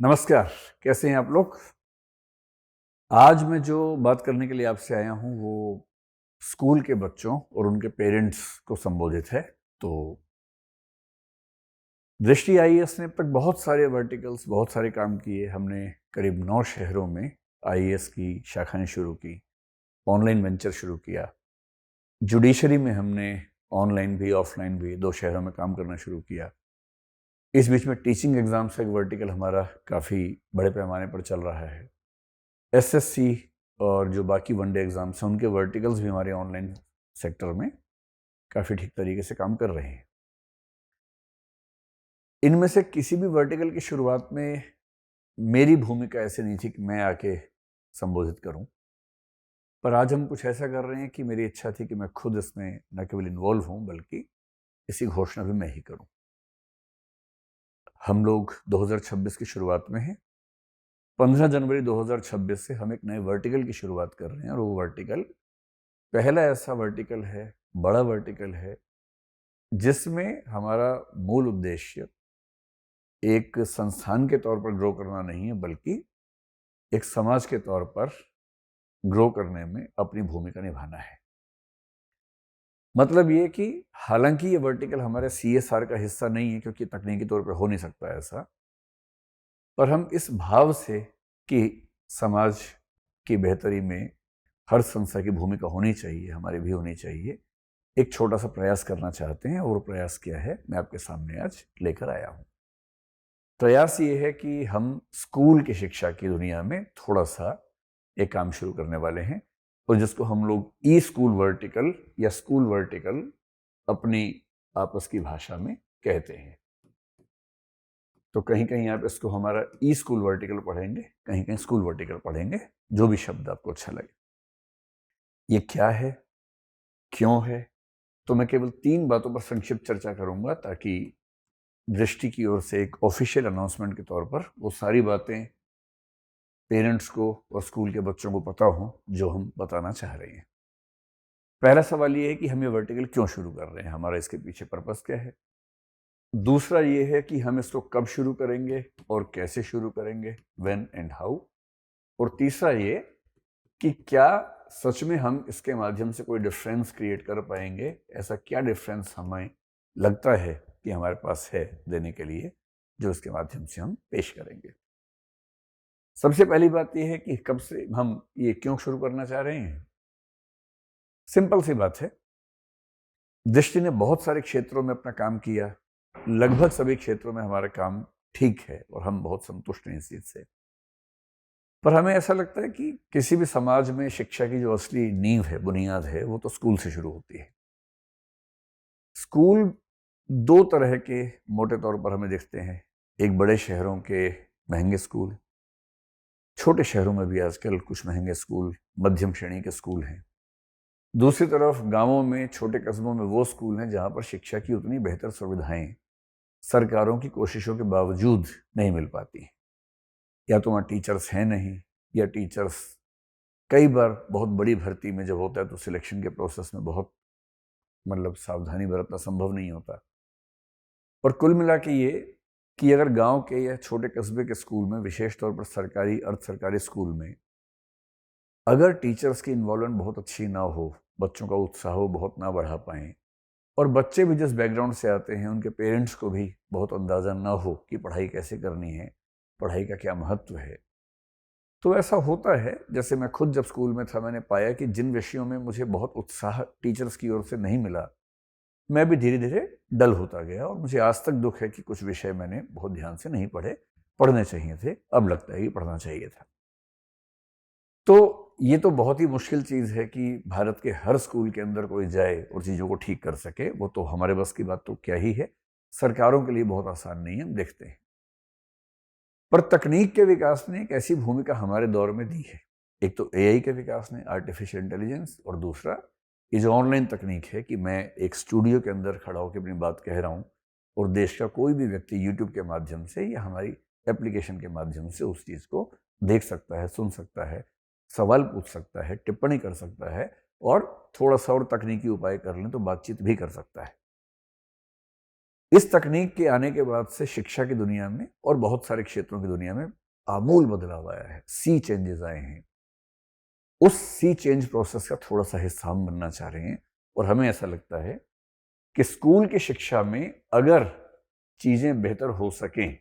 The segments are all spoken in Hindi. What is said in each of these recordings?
नमस्कार। कैसे हैं आप लोग? आज मैं जो बात करने के लिए आपसे आया हूँ वो स्कूल के बच्चों और उनके पेरेंट्स को संबोधित है। तो दृष्टि आईएएस ने अब तक बहुत सारे वर्टिकल्स, बहुत सारे काम किए। हमने करीब 9 शहरों में आईएएस की शाखाएं शुरू की, ऑनलाइन वेंचर शुरू किया। जुडिशरी में हमने ऑनलाइन भी ऑफलाइन भी 2 शहरों में काम करना शुरू किया। इस बीच में टीचिंग एग्जाम्स का एक वर्टिकल हमारा काफ़ी बड़े पैमाने पर चल रहा है। एसएससी और जो बाकी वनडे एग्जाम्स हैं उनके वर्टिकल्स भी हमारे ऑनलाइन सेक्टर में काफ़ी ठीक तरीके से काम कर रहे हैं। इनमें से किसी भी वर्टिकल की शुरुआत में मेरी भूमिका ऐसे नहीं थी कि मैं आके संबोधित करूं, पर आज हम कुछ ऐसा कर रहे हैं कि मेरी इच्छा थी कि मैं खुद इसमें न केवल इन्वॉल्व हूं बल्कि इसकी घोषणा भी मैं ही करूं। हम लोग 2026 की शुरुआत में हैं। 15 जनवरी 2026 से हम एक नए वर्टिकल की शुरुआत कर रहे हैं और वो वर्टिकल पहला ऐसा वर्टिकल है, बड़ा वर्टिकल है, जिसमें हमारा मूल उद्देश्य एक संस्थान के तौर पर ग्रो करना नहीं है बल्कि एक समाज के तौर पर ग्रो करने में अपनी भूमिका निभाना है। मतलब ये कि हालांकि ये वर्टिकल हमारे सीएसआर का हिस्सा नहीं है क्योंकि तकनीकी तौर पर हो नहीं सकता ऐसा, पर हम इस भाव से कि समाज की बेहतरी में हर संस्था की भूमिका होनी चाहिए, हमारी भी होनी चाहिए, एक छोटा सा प्रयास करना चाहते हैं। और प्रयास क्या है मैं आपके सामने आज लेकर आया हूं। प्रयास ये है कि हम स्कूल की शिक्षा की दुनिया में थोड़ा सा एक काम शुरू करने वाले हैं और जिसको हम लोग ई स्कूल वर्टिकल या स्कूल वर्टिकल अपनी आपस की भाषा में कहते हैं। तो कहीं कहीं आप इसको हमारा ई स्कूल वर्टिकल पढ़ेंगे, कहीं कहीं स्कूल वर्टिकल पढ़ेंगे, जो भी शब्द आपको अच्छा लगे। ये क्या है, क्यों है, तो मैं केवल 3 बातों पर संक्षिप्त चर्चा करूंगा ताकि दृष्टि की ओर से एक ऑफिशियल अनाउंसमेंट के तौर पर वो सारी बातें पेरेंट्स को और स्कूल के बच्चों को पता हो जो हम बताना चाह रहे हैं। पहला सवाल ये है कि हम ये वर्टिकल क्यों शुरू कर रहे हैं, हमारा इसके पीछे पर्पस क्या है। दूसरा ये है कि हम इसको कब शुरू करेंगे और कैसे शुरू करेंगे, व्हेन एंड हाउ। और तीसरा ये कि क्या सच में हम इसके माध्यम से कोई डिफरेंस क्रिएट कर पाएंगे, ऐसा क्या डिफरेंस हमें लगता है कि हमारे पास है देने के लिए, जो इसके माध्यम से हम पेश करेंगे। सबसे पहली बात यह है कि कब से हम ये क्यों शुरू करना चाह रहे हैं। सिंपल सी बात है, दृष्टि ने बहुत सारे क्षेत्रों में अपना काम किया, लगभग सभी क्षेत्रों में हमारा काम ठीक है और हम बहुत संतुष्ट हैं इस चीज से। पर हमें ऐसा लगता है कि किसी भी समाज में शिक्षा की जो असली नींव है, बुनियाद है, वो तो स्कूल से शुरू होती है। स्कूल 2 तरह के मोटे तौर पर हमें दिखते हैं। एक बड़े शहरों के महंगे स्कूल, छोटे शहरों में भी आजकल कुछ महंगे स्कूल, मध्यम श्रेणी के स्कूल हैं। दूसरी तरफ गांवों में, छोटे कस्बों में वो स्कूल हैं जहां पर शिक्षा की उतनी बेहतर सुविधाएं सरकारों की कोशिशों के बावजूद नहीं मिल पाती। या तो वहाँ टीचर्स हैं नहीं, या टीचर्स कई बार बहुत बड़ी भर्ती में जब होता है तो सिलेक्शन के प्रोसेस में बहुत सावधानी बरतना संभव नहीं होता। और कुल मिला के ये कि अगर गांव के या छोटे कस्बे के स्कूल में, विशेष तौर पर सरकारी अर्ध सरकारी स्कूल में, अगर टीचर्स की इन्वॉल्वमेंट बहुत अच्छी ना हो, बच्चों का उत्साह बहुत ना बढ़ा पाएँ, और बच्चे भी जिस बैकग्राउंड से आते हैं उनके पेरेंट्स को भी बहुत अंदाज़ा ना हो कि पढ़ाई कैसे करनी है, पढ़ाई का क्या महत्व है, तो ऐसा होता है। जैसे मैं खुद जब स्कूल में था, मैंने पाया कि जिन विषयों में मुझे बहुत उत्साह टीचर्स की ओर से नहीं मिला, मैं भी धीरे धीरे डल होता गया। और मुझे आज तक दुख है कि कुछ विषय मैंने बहुत ध्यान से नहीं पढ़े, पढ़ने चाहिए थे, अब लगता है कि पढ़ना चाहिए था। तो ये तो बहुत ही मुश्किल चीज़ है कि भारत के हर स्कूल के अंदर कोई जाए और चीज़ों को ठीक कर सके। वो तो हमारे बस की बात तो क्या ही है, सरकारों के लिए बहुत आसान नहीं है, हम देखते हैं। पर तकनीक के विकास ने एक ऐसी भूमिका हमारे दौर में दी है। एक तो एआई के विकास ने, आर्टिफिशियल इंटेलिजेंस, और दूसरा ये जो ऑनलाइन तकनीक है कि मैं एक स्टूडियो के अंदर खड़ा होकर अपनी बात कह रहा हूँ और देश का कोई भी व्यक्ति यूट्यूब के माध्यम से या हमारी एप्लीकेशन के माध्यम से उस चीज़ को देख सकता है, सुन सकता है, सवाल पूछ सकता है, टिप्पणी कर सकता है, और थोड़ा सा और तकनीकी उपाय कर लें तो बातचीत भी कर सकता है। इस तकनीक के आने के बाद से शिक्षा की दुनिया में और बहुत सारे क्षेत्रों की दुनिया में आमूल बदलाव आया है, सी चेंजेस आए हैं। उस सी चेंज प्रोसेस का थोड़ा सा हिस्सा हम बनना चाह रहे हैं और हमें ऐसा लगता है कि स्कूल की शिक्षा में अगर चीजें बेहतर हो सकें,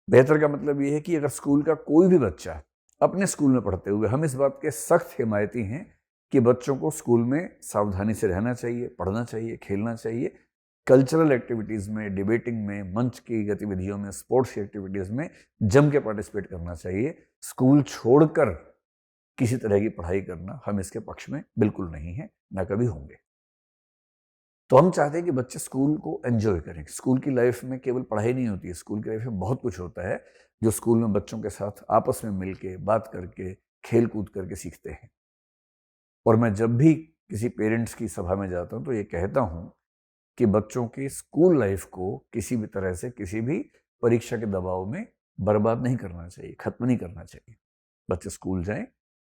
बेहतर का मतलब ये है कि अगर स्कूल का कोई भी बच्चा अपने स्कूल में पढ़ते हुए, हम इस बात के सख्त हिमायती हैं कि बच्चों को स्कूल में सावधानी से रहना चाहिए, पढ़ना चाहिए, खेलना चाहिए, कल्चरल एक्टिविटीज़ में, डिबेटिंग में, मंच की गतिविधियों में, स्पोर्ट्स की एक्टिविटीज़ में जम के पार्टिसिपेट करना चाहिए। स्कूल छोड़कर किसी तरह की पढ़ाई करना हम इसके पक्ष में बिल्कुल नहीं है, ना कभी होंगे। तो हम चाहते हैं कि बच्चे स्कूल को एंजॉय करें। स्कूल की लाइफ में केवल पढ़ाई नहीं होती है, स्कूल की लाइफ में बहुत कुछ होता है जो स्कूल में बच्चों के साथ आपस में मिल के, बात करके, खेल कूद करके सीखते हैं। और मैं जब भी किसी पेरेंट्स की सभा में जाता हूँ तो ये कहता हूँ कि बच्चों की स्कूल लाइफ को किसी भी तरह से, किसी भी परीक्षा के दबाव में बर्बाद नहीं करना चाहिए, खत्म नहीं करना चाहिए। बच्चे स्कूल जाएं,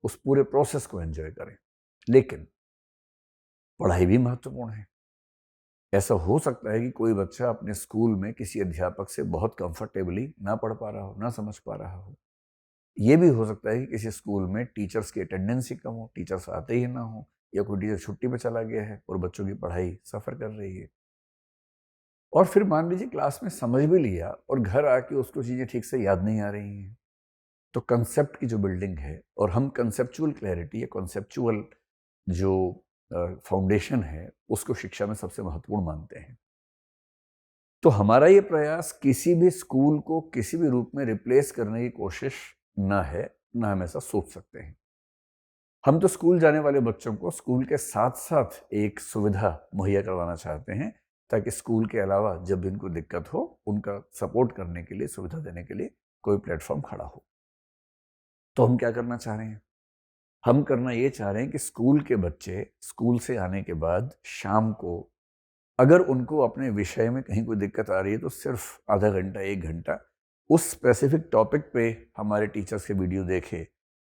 उस पूरे प्रोसेस को एंजॉय करें, लेकिन पढ़ाई भी महत्वपूर्ण है। ऐसा हो सकता है कि कोई बच्चा अपने स्कूल में किसी अध्यापक से बहुत कंफर्टेबली ना पढ़ पा रहा हो, ना समझ पा रहा हो। ये भी हो सकता है कि किसी स्कूल में टीचर्स की अटेंडेंस ही कम हो, टीचर्स आते ही ना हो, या कोई टीचर छुट्टी पे चला गया है और बच्चों की पढ़ाई सफ़र कर रही है। और फिर मान लीजिए क्लास में समझ भी लिया और घर आके उसको चीज़ें ठीक से याद नहीं आ रही हैं, तो कंसेप्ट की जो बिल्डिंग है, और हम कंसेप्चुअल क्लैरिटी या कंसेप्चुअल जो फाउंडेशन है उसको शिक्षा में सबसे महत्वपूर्ण मानते हैं। तो हमारा ये प्रयास किसी भी स्कूल को किसी भी रूप में रिप्लेस करने की कोशिश ना है, ना हम ऐसा सोच सकते हैं। हम तो स्कूल जाने वाले बच्चों को स्कूल के साथ साथ एक सुविधा मुहैया करवाना चाहते हैं, ताकि स्कूल के अलावा जब भी उनको दिक्कत हो, उनका सपोर्ट करने के लिए, सुविधा देने के लिए कोई प्लेटफॉर्म खड़ा हो। तो हम क्या करना चाह रहे हैं? हम करना ये चाह रहे हैं कि स्कूल के बच्चे स्कूल से आने के बाद शाम को, अगर उनको अपने विषय में कहीं कोई दिक्कत आ रही है, तो सिर्फ आधा घंटा, 1 घंटा उस स्पेसिफिक टॉपिक पे हमारे टीचर्स के वीडियो देखे,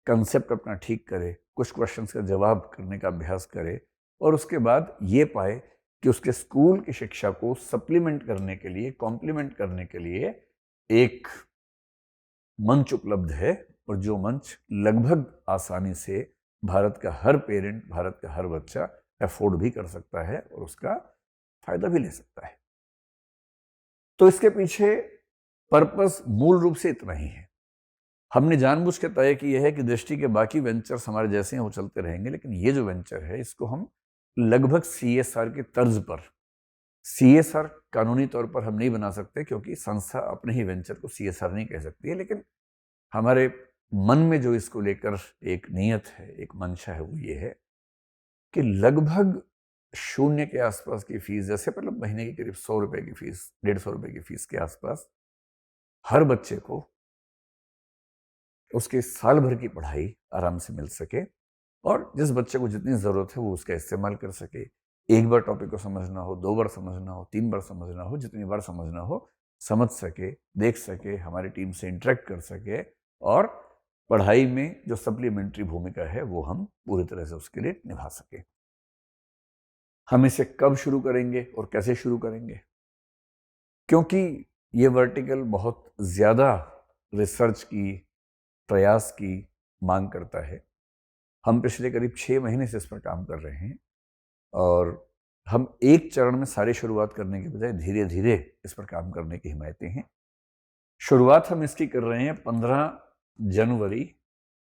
कंसेप्ट अपना ठीक करे, कुछ क्वेश्चंस का जवाब करने का अभ्यास करे, और उसके बाद ये पाए कि उसके स्कूल की शिक्षा को सप्लीमेंट करने के लिए, कॉम्प्लीमेंट करने के लिए एक मंच उपलब्ध है, और जो मंच लगभग आसानी से भारत का हर पेरेंट, भारत का हर बच्चा अफोर्ड भी कर सकता है और उसका फायदा भी ले सकता है। तो इसके पीछे पर्पस मूल रूप से इतना ही है। हमने जानबूझ के तय किया है कि दृष्टि के बाकी वेंचर्स हमारे जैसे हैं, वो चलते रहेंगे, लेकिन ये जो वेंचर है इसको हम लगभग CSR की तर्ज पर, CSR कानूनी तौर पर हम नहीं बना सकते क्योंकि संस्था अपने ही वेंचर को CSR नहीं कह सकती है, लेकिन हमारे मन में जो इसको लेकर एक नीयत है, एक मंशा है, वो ये है कि लगभग 0 के आसपास की फीस, जैसे मतलब महीने की करीब 100 रुपए की फीस, 150 रुपए की फीस के आसपास हर बच्चे को उसके साल भर की पढ़ाई आराम से मिल सके, और जिस बच्चे को जितनी ज़रूरत है वो उसका इस्तेमाल कर सके। एक बार टॉपिक को समझना हो, 2 बार समझना हो, 3 बार समझना हो, जितनी बार समझना हो, समझ सके, देख सके, हमारी टीम से इंटरेक्ट कर सके, और पढ़ाई में जो सप्लीमेंट्री भूमिका है वो हम पूरी तरह से उसके लिए निभा सके। हम इसे कब शुरू करेंगे और कैसे शुरू करेंगे? क्योंकि ये वर्टिकल बहुत ज़्यादा रिसर्च की, प्रयास की मांग करता है। हम पिछले करीब 6 महीने से इस पर काम कर रहे हैं, और हम एक चरण में सारी शुरुआत करने के बजाय धीरे धीरे इस पर काम करने की हिमायती हैं। शुरुआत हम इसकी कर रहे हैं 15 जनवरी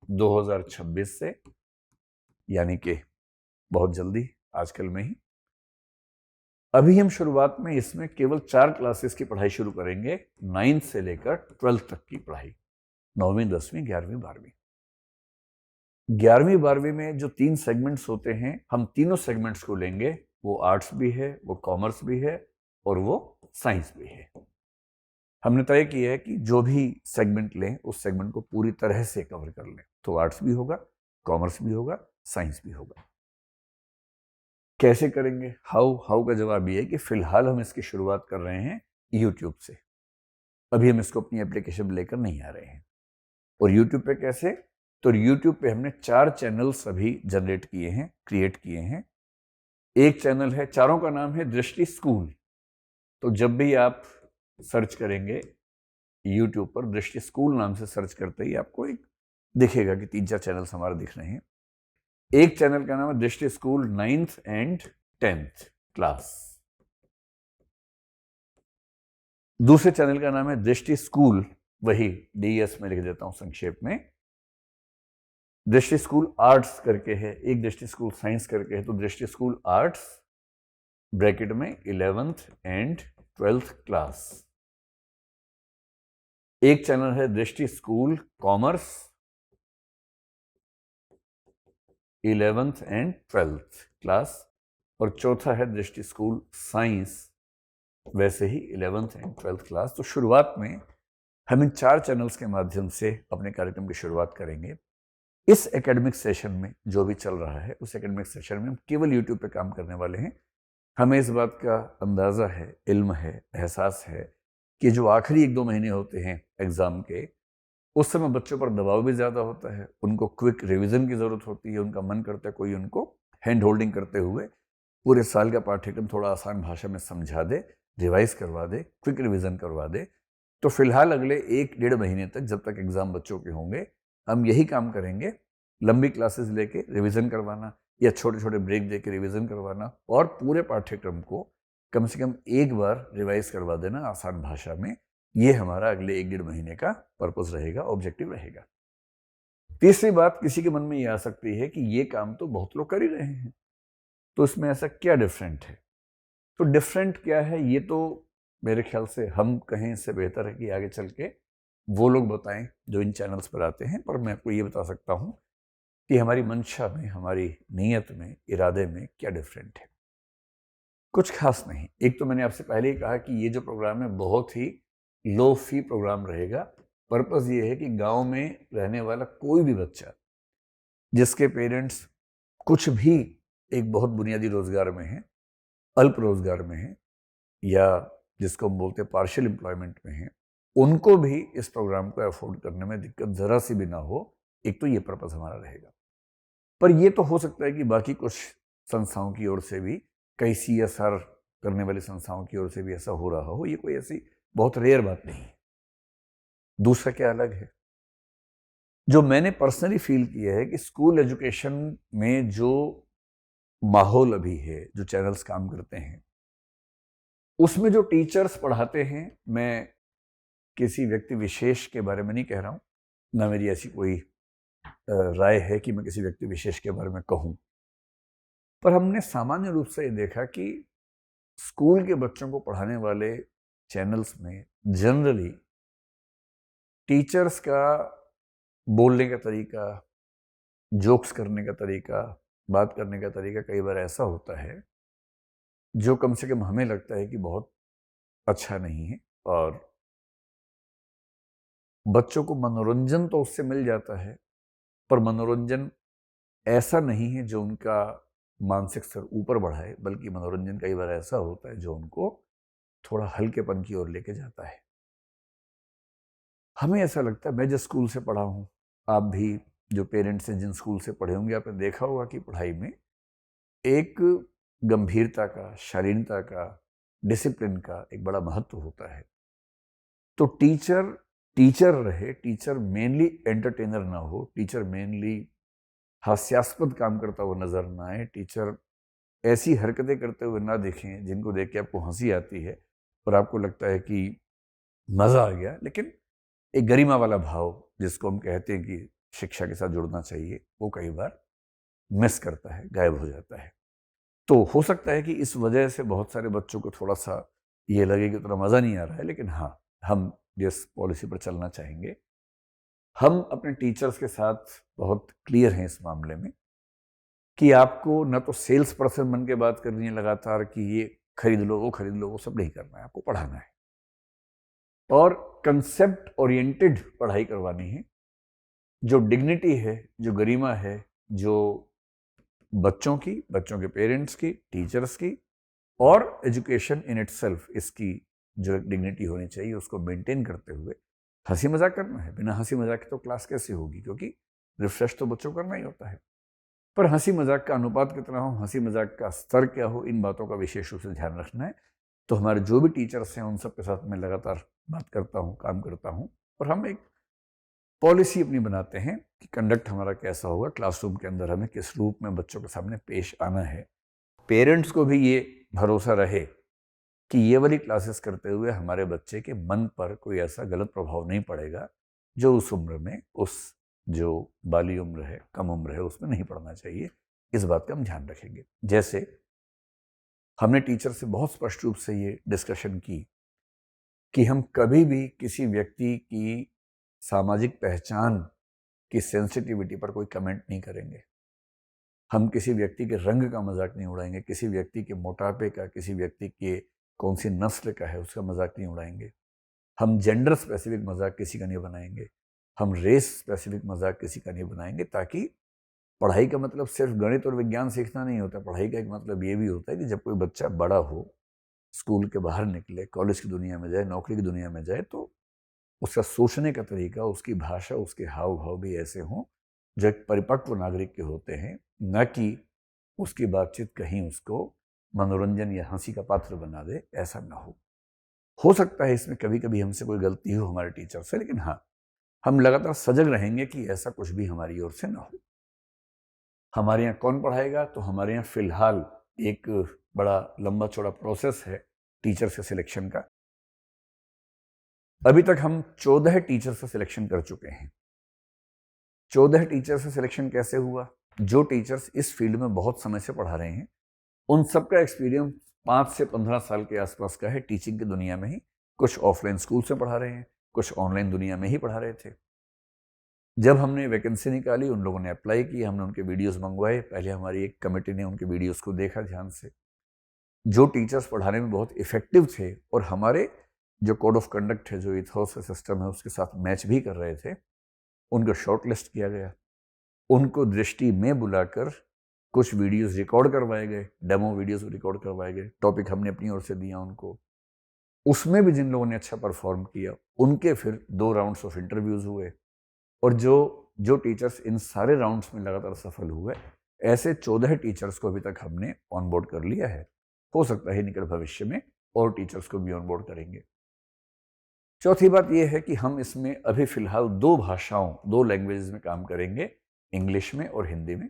2026 से, यानी कि बहुत जल्दी, आजकल में ही। अभी हम शुरुआत में इसमें केवल 4 क्लासेस की पढ़ाई शुरू करेंगे, 9th से लेकर 12th तक की पढ़ाई, 9वीं, 10वीं, 11वीं, 12वीं। 11वीं 12वीं में जो 3 सेगमेंट्स होते हैं, हम तीनों सेगमेंट्स को लेंगे। वो आर्ट्स भी है, वो कॉमर्स भी है, और वो साइंस भी है। हमने तय किया है कि जो भी सेगमेंट लें उस सेगमेंट को पूरी तरह से कवर कर लें। तो आर्ट्स भी होगा, कॉमर्स भी होगा, साइंस भी होगा। कैसे करेंगे? हाउ का जवाब ये है कि फिलहाल हम इसकी शुरुआत कर रहे हैं यूट्यूब से। अभी हम इसको अपनी एप्लीकेशन में लेकर नहीं आ रहे हैं। और यूट्यूब पे कैसे? तो यूट्यूब पे हमने 4 चैनल्स अभी जनरेट किए हैं, क्रिएट किए हैं। एक चैनल है, चारों का नाम है दृष्टि स्कूल। तो जब भी आप सर्च करेंगे यूट्यूब पर, दृष्टि स्कूल नाम से सर्च करते ही आपको एक दिखेगा कि 3-4 चैनल्स हमारे दिख रहे हैं। एक चैनल का नाम है दृष्टि school 9th and 10th class. दूसरे चैनल का नाम है दृष्टि स्कूल, वही DES में लिख देता हूं संक्षेप में, दृष्टि स्कूल आर्ट्स करके है। एक दृष्टि स्कूल साइंस करके है, तो दृष्टि स्कूल आर्ट्स ब्रैकेट में 11th एंड 12th क्लास। एक चैनल है दृष्टि school commerce 11th and 12th class, और चौथा है दृष्टि स्कूल साइंस, वैसे ही 11th एंड 12th क्लास। तो शुरुआत में हम इन 4 चैनल्स के माध्यम से अपने कार्यक्रम की शुरुआत करेंगे। इस एकेडमिक सेशन में जो भी चल रहा है, उस एकेडमिक सेशन में हम केवल यूट्यूब पे काम करने वाले हैं। हमें इस बात का अंदाज़ा है, इल्म है, एहसास है कि जो आखिरी 1-2 महीने होते हैं एग्ज़ाम के, उस समय बच्चों पर दबाव भी ज़्यादा होता है, उनको क्विक रिवीजन की ज़रूरत होती है, उनका मन करता है कोई उनको हैंड होल्डिंग करते हुए पूरे साल का पाठ्यक्रम थोड़ा आसान भाषा में समझा दे, रिवाइज करवा दे, क्विक रिवीजन करवा दे। तो फिलहाल अगले 1-1.5 महीने तक, जब तक एग्ज़ाम बच्चों के होंगे, हम यही काम करेंगे, लंबी क्लासेस लेके रिवीजन करवाना या छोटे छोटे ब्रेक देके रिवीजन करवाना, और पूरे पाठ्यक्रम को कम से कम एक बार रिवाइज करवा देना आसान भाषा में। ये हमारा अगले 1-1.5 महीने का पर्पस रहेगा, ऑब्जेक्टिव रहेगा। तीसरी बात किसी के मन में ये आ सकती है कि ये काम तो बहुत लोग कर ही रहे हैं, तो इसमें ऐसा क्या डिफरेंट है? तो डिफरेंट क्या है, ये तो मेरे ख्याल से हम कहें इससे बेहतर है कि आगे चल के वो लोग बताएं जो इन चैनल्स पर आते हैं। पर मैं आपको ये बता सकता हूं कि हमारी मंशा में, हमारी नीयत में, इरादे में क्या डिफरेंट है। कुछ खास नहीं। एक तो मैंने आपसे पहले ही कहा कि ये जो प्रोग्राम है बहुत ही लो फी प्रोग्राम रहेगा। पर्पस ये है कि गांव में रहने वाला कोई भी बच्चा जिसके पेरेंट्स कुछ भी एक बहुत बुनियादी रोजगार में है, अल्प रोजगार में है, या जिसको हम बोलते हैं पार्शियल एम्प्लॉयमेंट में है, उनको भी इस प्रोग्राम को अफोर्ड करने में दिक्कत जरा सी भी ना हो। एक तो ये पर्पस हमारा रहेगा। पर ये तो हो सकता है कि बाकी कुछ संस्थाओं की ओर से भी, कई CSR करने वाली संस्थाओं की ओर से भी ऐसा हो रहा हो। ये कोई ऐसी बहुत रेयर बात नहीं है। दूसरा क्या अलग है, जो मैंने पर्सनली फील किया है कि स्कूल एजुकेशन में जो माहौल अभी है, जो चैनल्स काम करते हैं, उसमें जो टीचर्स पढ़ाते हैं, मैं किसी व्यक्ति विशेष के बारे में नहीं कह रहा हूं, ना मेरी ऐसी कोई राय है कि मैं किसी व्यक्ति विशेष के बारे में कहूं, पर हमने सामान्य रूप से ये देखा कि स्कूल के बच्चों को पढ़ाने वाले चैनल्स में जनरली टीचर्स का बोलने का तरीका, जोक्स करने का तरीका, बात करने का तरीका कई बार ऐसा होता है जो कम से कम हमें लगता है कि बहुत अच्छा नहीं है। और बच्चों को मनोरंजन तो उससे मिल जाता है, पर मनोरंजन ऐसा नहीं है जो उनका मानसिक स्तर ऊपर बढ़ाए, बल्कि मनोरंजन कई बार ऐसा होता है जो उनको थोड़ा हल्केपन की ओर लेके जाता है। हमें ऐसा लगता है, मैं जिस स्कूल से पढ़ा हूँ, आप भी जो पेरेंट्स हैं जिन स्कूल से पढ़े होंगे, आपने देखा होगा कि पढ़ाई में एक गंभीरता का, शालीनता का, डिसिप्लिन का एक बड़ा महत्व होता है। तो टीचर रहे, टीचर मेनली एंटरटेनर ना हो, टीचर मेनली हास्यास्पद काम करता हुआ नजर ना आए, टीचर ऐसी हरकतें करते हुए ना देखें जिनको देख के आपको हंसी आती है और आपको लगता है कि मजा आ गया, लेकिन एक गरिमा वाला भाव जिसको हम कहते हैं कि शिक्षा के साथ जुड़ना चाहिए, वो कई बार मिस करता है, गायब हो जाता है। तो हो सकता है कि इस वजह से बहुत सारे बच्चों को थोड़ा सा ये लगे कि उतना मज़ा नहीं आ रहा है, लेकिन हाँ, हम जिस पॉलिसी पर चलना चाहेंगे, हम अपने टीचर्स के साथ बहुत क्लियर हैं इस मामले में कि आपको न तो सेल्स पर्सन बन के बात करनी है लगातार कि ये खरीद लो, वो खरीद लो, वो सब नहीं करना है, आपको पढ़ाना है और कंसेप्ट ओरिएंटेड पढ़ाई करवानी है। जो डिग्निटी है, जो गरिमा है, जो बच्चों की, बच्चों के पेरेंट्स की, टीचर्स की और एजुकेशन इन इटसेल्फ, इसकी जो डिग्निटी होनी चाहिए उसको मेंटेन करते हुए हंसी मजाक करना है। बिना हंसी मजाक के तो क्लास कैसे होगी, क्योंकि रिफ्रेश तो बच्चों को करना ही होता है। पर हंसी मजाक का अनुपात कितना हो, हंसी मजाक का स्तर क्या हो, इन बातों का विशेष रूप से ध्यान रखना है। तो हमारे जो भी टीचर्स हैं उन सब के साथ मैं लगातार बात करता हूँ, काम करता हूँ, और हम एक पॉलिसी अपनी बनाते हैं कि कंडक्ट हमारा कैसा होगा, क्लासरूम के अंदर हमें किस रूप में बच्चों के सामने पेश आना है। पेरेंट्स को भी ये भरोसा रहे कि ये वाली क्लासेस करते हुए हमारे बच्चे के मन पर कोई ऐसा गलत प्रभाव नहीं पड़ेगा जो उस उम्र में, उस जो बाली उम्र है, कम उम्र है, उसमें नहीं पड़ना चाहिए। इस बात का हम ध्यान रखेंगे। जैसे हमने टीचर से बहुत स्पष्ट रूप से ये डिस्कशन की कि हम कभी भी किसी व्यक्ति की सामाजिक पहचान की सेंसिटिविटी पर कोई कमेंट नहीं करेंगे। हम किसी व्यक्ति के रंग का मजाक नहीं उड़ाएंगे, किसी व्यक्ति के मोटापे का, किसी व्यक्ति के कौन सी नस्ल का है उसका मजाक नहीं उड़ाएंगे। हम जेंडर स्पेसिफिक मजाक किसी का नहीं बनाएंगे। हम रेस स्पेसिफिक मजाक किसी का नहीं बनाएंगे, ताकि पढ़ाई का मतलब सिर्फ गणित और विज्ञान सीखना नहीं होता। पढ़ाई का एक मतलब ये भी होता है कि जब कोई बच्चा बड़ा हो, स्कूल के बाहर निकले, कॉलेज की दुनिया में जाए, नौकरी की दुनिया में जाए, तो उसका सोचने का तरीका, उसकी भाषा, उसके हाव भाव भी ऐसे हों जो एक परिपक्व नागरिक के होते हैं, न कि उसकी बातचीत कहीं उसको मनोरंजन या हंसी का पात्र बना दे। ऐसा ना हो सकता है इसमें कभी कभी हमसे कोई गलती हो हमारे टीचर से, लेकिन हाँ, हम लगातार सजग रहेंगे कि ऐसा कुछ भी हमारी ओर से ना हो। हमारे यहाँ कौन पढ़ाएगा? तो हमारे यहाँ फिलहाल एक बड़ा लंबा चौड़ा प्रोसेस है टीचर से सिलेक्शन का। अभी तक हम 14 टीचर से सिलेक्शन कर चुके हैं। 14 टीचर से सिलेक्शन कैसे हुआ? जो टीचर्स इस फील्ड में बहुत समय से पढ़ा रहे हैं, उन सबका एक्सपीरियंस 5 से 15 साल के आसपास का है टीचिंग की दुनिया में ही। कुछ ऑफलाइन स्कूल से पढ़ा रहे हैं, कुछ ऑनलाइन दुनिया में ही पढ़ा रहे थे। जब हमने वैकेंसी निकाली, उन लोगों ने अप्लाई किया, हमने उनके वीडियोस मंगवाए। पहले हमारी एक कमेटी ने उनके वीडियोस को देखा ध्यान से। जो टीचर्स पढ़ाने में बहुत इफेक्टिव थे और हमारे जो कोड ऑफ कंडक्ट है, जो इथोस सिस्टम है, उसके साथ मैच भी कर रहे थे, उनको शॉर्ट लिस्ट किया गया। उनको दृष्टि में बुलाकर कुछ वीडियोस रिकॉर्ड करवाए गए, डेमो वीडियोस रिकॉर्ड करवाए गए। टॉपिक हमने अपनी ओर से दिया उनको। उसमें भी जिन लोगों ने अच्छा परफॉर्म किया, उनके फिर 2 राउंड्स ऑफ इंटरव्यूज हुए, और जो जो टीचर्स इन सारे राउंड्स में लगातार सफल हुए, ऐसे 14 टीचर्स को अभी तक हमने ऑन बोर्ड कर लिया है। हो सकता है निकट भविष्य में और टीचर्स को भी ऑन बोर्ड करेंगे। चौथी बात यह है कि हम इसमें अभी फिलहाल 2 भाषाओं, 2 लैंग्वेजेस में काम करेंगे, इंग्लिश में और हिंदी में।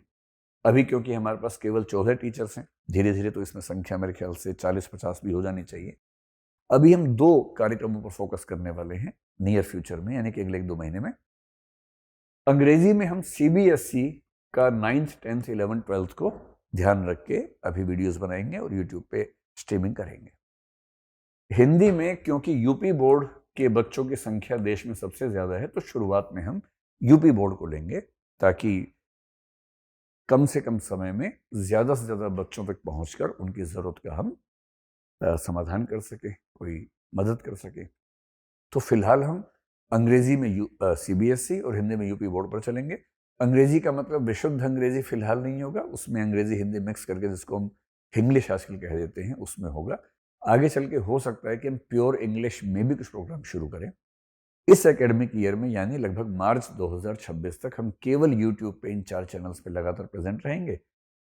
अभी क्योंकि हमारे पास केवल 14 टीचर्स हैं, धीरे धीरे तो इसमें संख्या मेरे ख्याल से 40-50 भी हो जानी चाहिए। अभी हम 2 कार्यक्रमों पर फोकस करने वाले हैं नियर फ्यूचर में, यानी कि अगले 1-2 महीने में। अंग्रेजी में हम सीबीएसई का 9th, 10th, 11th, 12th को ध्यान रख के अभी वीडियोस बनाएंगे और यूट्यूब पे स्ट्रीमिंग करेंगे। हिंदी में क्योंकि यूपी बोर्ड के बच्चों की संख्या देश में सबसे ज्यादा है, तो शुरुआत में हम यूपी बोर्ड को लेंगे, ताकि कम से कम समय में ज्यादा से ज्यादा बच्चों तक पहुंचकर उनकी जरूरत का हम समाधान कर सके, कोई मदद कर सके। तो फिलहाल हम अंग्रेजी में सीबीएसई और हिंदी में यूपी बोर्ड पर चलेंगे। अंग्रेजी का मतलब विशुद्ध अंग्रेजी फिलहाल नहीं होगा, उसमें अंग्रेजी हिंदी मिक्स करके, जिसको हम हिंग्लिश आजकल कह देते हैं, उसमें होगा। आगे चल के हो सकता है कि हम प्योर इंग्लिश में भी कुछ प्रोग्राम शुरू करें। इस एकेडमिक ईयर में, यानी लगभग मार्च 2026 तक, हम केवल यूट्यूब पे इन 4 चैनल्स पे लगातार प्रेजेंट रहेंगे।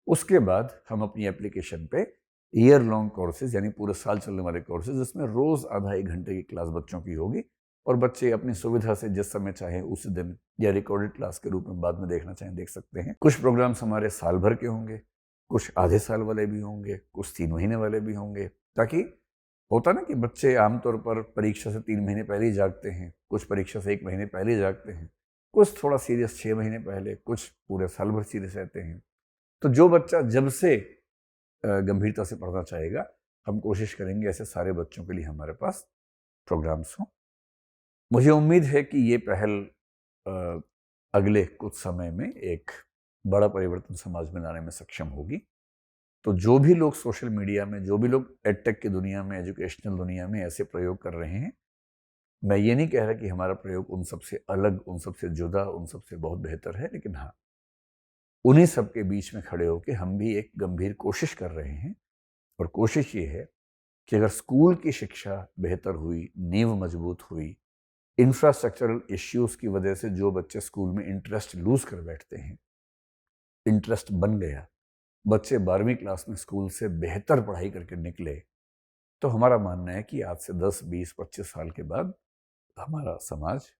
उसके बाद हम अपनी एप्लीकेशन पे ईयर लॉन्ग कोर्सेज, यानी पूरे साल चलने वाले कोर्सेज, जिसमें रोज आधा 1 घंटे की क्लास बच्चों की होगी, और बच्चे अपनी सुविधा से जिस समय चाहें उस दिन, या रिकॉर्डेड क्लास के रूप में बाद में देखना चाहें देख सकते हैं। कुछ प्रोग्राम्स हमारे साल भर के होंगे, कुछ आधे साल वाले भी होंगे, कुछ 3 महीने वाले भी होंगे, ताकि होता ना कि बच्चे आमतौर पर परीक्षा से 3 महीने पहले ही जागते हैं, कुछ परीक्षा से 1 महीने पहले ही जागते हैं, कुछ थोड़ा सीरियस 6 महीने पहले, कुछ पूरे साल भर सीरियस रहते हैं। तो जो बच्चा जब से गंभीरता से पढ़ना चाहेगा, हम कोशिश करेंगे ऐसे सारे बच्चों के लिए हमारे पास प्रोग्राम्स हों। मुझे उम्मीद है कि ये पहल अगले कुछ समय में एक बड़ा परिवर्तन समाज में लाने में सक्षम होगी। तो जो भी लोग सोशल मीडिया में, जो भी लोग एडटेक की दुनिया में, एजुकेशनल दुनिया में ऐसे प्रयोग कर रहे हैं, मैं ये नहीं कह रहा कि हमारा प्रयोग उन सबसे अलग, उन सबसे जुदा, उन सबसे बहुत बेहतर है, लेकिन हाँ, उन्हीं सब के बीच में खड़े होकर हम भी एक गंभीर कोशिश कर रहे हैं। और कोशिश ये है कि अगर स्कूल की शिक्षा बेहतर हुई, नींव मजबूत हुई, इंफ्रास्ट्रक्चरल इश्यूज की वजह से जो बच्चे स्कूल में इंटरेस्ट लूज कर बैठते हैं, इंटरेस्ट बन गया, बच्चे 12वीं क्लास में स्कूल से बेहतर पढ़ाई करके निकले, तो हमारा मानना है कि आज से 10, 20, 25 साल के बाद हमारा समाज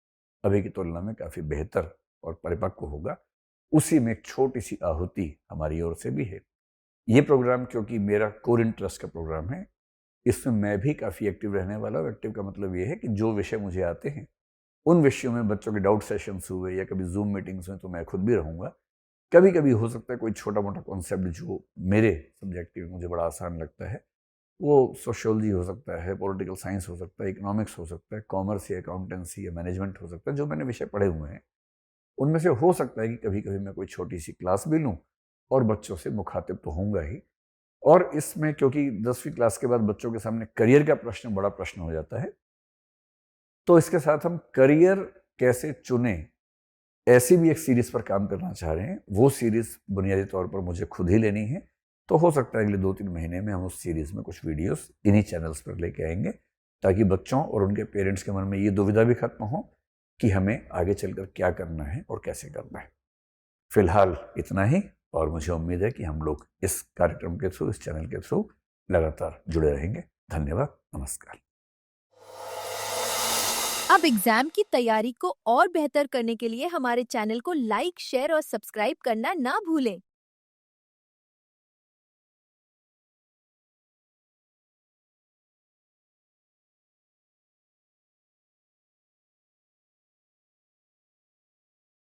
अभी की तुलना में काफ़ी बेहतर और परिपक्व होगा। उसी में एक छोटी सी आहुति हमारी ओर से भी है। ये प्रोग्राम क्योंकि मेरा कोर इंटरेस्ट का प्रोग्राम है, इसमें मैं भी काफ़ी एक्टिव रहने वाला हूँ। एक्टिव का मतलब ये है कि जो विषय मुझे आते हैं, उन विषयों में बच्चों के डाउट सेशंस हुए या कभी ज़ूम मीटिंग्स में तो मैं खुद भी रहूँगा। कभी-कभी हो सकता है कोई छोटा-मोटा कॉन्सेप्ट जो मेरे सब्जेक्ट में मुझे बड़ा आसान लगता है, वो सोशियोलॉजी हो सकता है, पॉलिटिकल साइंस हो सकता है, इकोनॉमिक्स हो सकता है, कॉमर्स या अकाउंटेंसी या मैनेजमेंट हो सकता है, जो मैंने विषय पढ़े हुए हैं। उनमें से हो सकता है कि कभी-कभी मैं कोई छोटी-सी क्लास भी लूँ और बच्चों से मुखातिब तो होऊँगा ही। और इसमें क्योंकि 10वीं क्लास के बाद बच्चों के सामने करियर का प्रश्न बड़ा प्रश्न हो जाता है, तो इसके साथ हम करियर कैसे चुनें, ऐसी भी एक सीरीज़ पर काम करना चाह रहे हैं। वो सीरीज़ बुनियादी तौर पर मुझे खुद ही लेनी है, तो हो सकता है अगले 2-3 महीने में हम उस सीरीज़ में कुछ वीडियोस इन्हीं चैनल्स पर लेके आएँगे, ताकि बच्चों और उनके पेरेंट्स के मन में ये दुविधा भी खत्म हो कि हमें आगे चलकर क्या करना है और कैसे करना है। फिलहाल इतना ही, और मुझे उम्मीद है कि हम लोग इस कार्यक्रम के थ्रू, इस चैनल के थ्रू लगातार जुड़े रहेंगे। धन्यवाद, नमस्कार। अब एग्जाम की तैयारी को और बेहतर करने के लिए हमारे चैनल को लाइक, शेयर और सब्सक्राइब करना ना भूलें।